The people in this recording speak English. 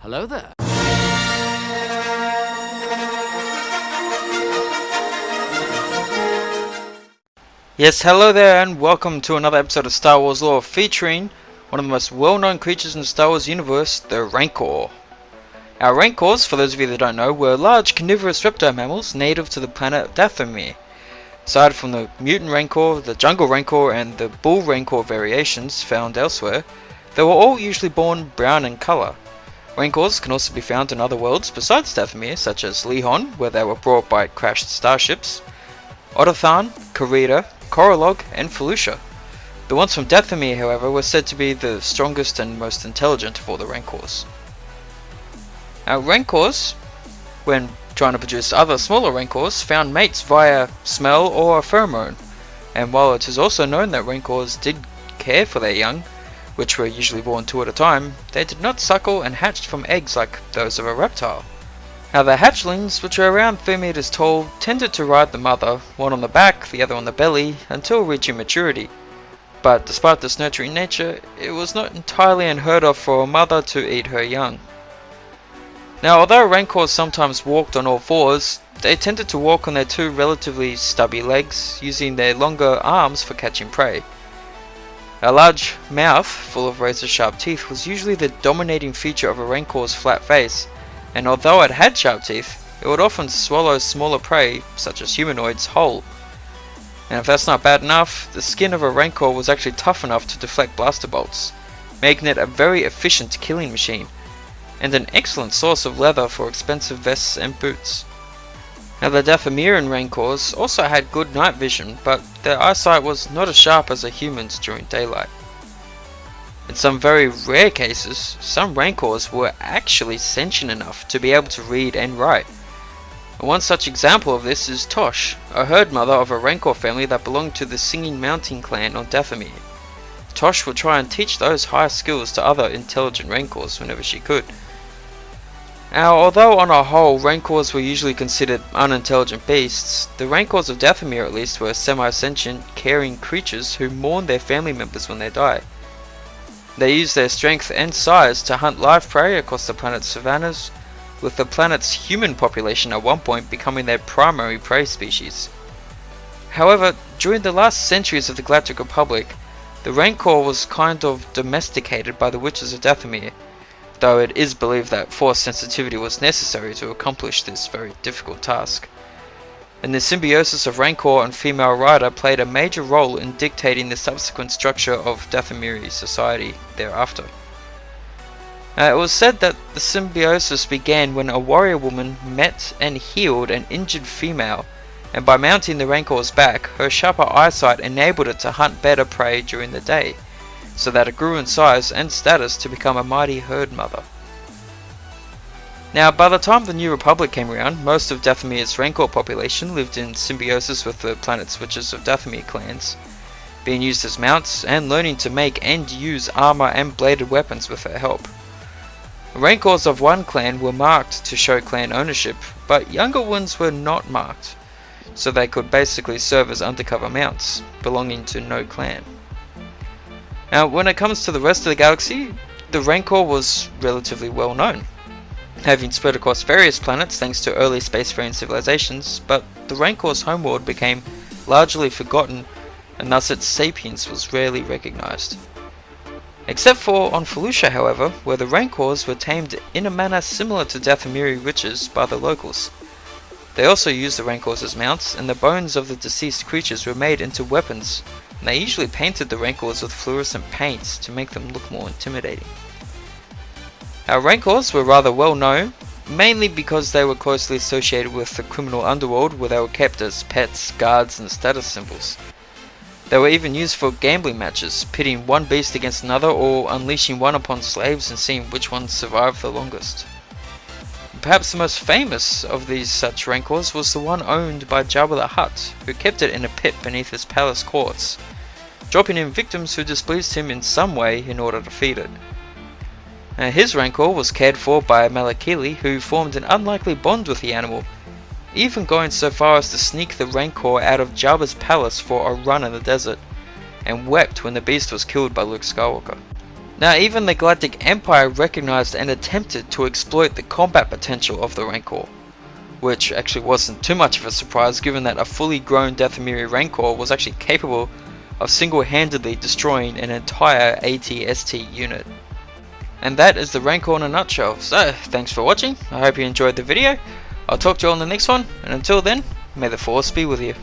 Hello there. Yes, hello there and welcome to another episode of Star Wars Lore featuring one of the most well-known creatures in the Star Wars universe, the Rancor. Our Rancors, for those of you that don't know, were large carnivorous reptile mammals native to the planet Dathomir. Aside from the mutant Rancor, the jungle Rancor and the bull Rancor variations found elsewhere, they were all usually born brown in colour. Rancors can also be found in other worlds besides Dathomir, such as Lehon, where they were brought by crashed starships, Otothan, Karita, Korolog, and Felucia. The ones from Dathomir, however, were said to be the strongest and most intelligent of all the Rancors. Now, Rancors, when trying to produce other smaller Rancors, found mates via smell or a pheromone, and while it is also known that Rancors did care for their young, which were usually born two at a time, they did not suckle and hatched from eggs like those of a reptile. Now the hatchlings, which are around 3 meters tall, tended to ride the mother, one on the back, the other on the belly, until reaching maturity. But despite this nurturing nature, it was not entirely unheard of for a mother to eat her young. Now although Rancors sometimes walked on all fours, they tended to walk on their two relatively stubby legs, using their longer arms for catching prey. A large mouth full of razor-sharp teeth was usually the dominating feature of a Rancor's flat face, and although it had sharp teeth, it would often swallow smaller prey, such as humanoids, whole. And if that's not bad enough, the skin of a Rancor was actually tough enough to deflect blaster bolts, making it a very efficient killing machine, and an excellent source of leather for expensive vests and boots. Now the Dathomirian Rancors also had good night vision, but their eyesight was not as sharp as a human's during daylight. In some very rare cases, some Rancors were actually sentient enough to be able to read and write. And one such example of this is Tosh, a herd mother of a Rancor family that belonged to the Singing Mountain clan on Dathomir. Tosh would try and teach those high skills to other intelligent Rancors whenever she could. Now, although on a whole Rancors were usually considered unintelligent beasts, the Rancors of Dathomir at least were semi-sentient, caring creatures who mourn their family members when they die. They use their strength and size to hunt live prey across the planet's savannas, with the planet's human population at one point becoming their primary prey species. However, during the last centuries of the Galactic Republic, the Rancor was kind of domesticated by the witches of Dathomir, though it is believed that force sensitivity was necessary to accomplish this very difficult task. And the symbiosis of Rancor and female rider played a major role in dictating the subsequent structure of Dathomiri society thereafter. It was said that the symbiosis began when a warrior woman met and healed an injured female, and by mounting the Rancor's back, her sharper eyesight enabled it to hunt better prey during the day, so that it grew in size and status to become a mighty herd mother. Now, by the time the New Republic came around, most of Dathomir's Rancor population lived in symbiosis with the planet's witches of Dathomir clans, being used as mounts and learning to make and use armor and bladed weapons with their help. Rancors of one clan were marked to show clan ownership, but younger ones were not marked, so they could basically serve as undercover mounts, belonging to no clan. Now, when it comes to the rest of the galaxy, the Rancor was relatively well known, having spread across various planets thanks to early spacefaring civilizations, but the Rancor's homeworld became largely forgotten, and thus its sapience was rarely recognized. Except for on Felucia, however, where the Rancors were tamed in a manner similar to Dathomiri witches by the locals. They also used the Rancors as mounts, and the bones of the deceased creatures were made into weapons, and they usually painted the Rancors with fluorescent paints to make them look more intimidating. Our Rancors were rather well known, mainly because they were closely associated with the criminal underworld where they were kept as pets, guards, and status symbols. They were even used for gambling matches, pitting one beast against another or unleashing one upon slaves and seeing which one survived the longest. Perhaps the most famous of these such Rancors was the one owned by Jabba the Hutt, who kept it in a pit beneath his palace courts, dropping in victims who displeased him in some way in order to feed it. His Rancor was cared for by Malakili, who formed an unlikely bond with the animal, even going so far as to sneak the Rancor out of Jabba's palace for a run in the desert, and wept when the beast was killed by Luke Skywalker. Now even the Galactic Empire recognized and attempted to exploit the combat potential of the Rancor, which actually wasn't too much of a surprise given that a fully grown Dathomiri Rancor was actually capable of single-handedly destroying an entire AT-ST unit. And that is the Rancor in a nutshell. So, thanks for watching, I hope you enjoyed the video. I'll talk to you on the next one, and until then, may the Force be with you.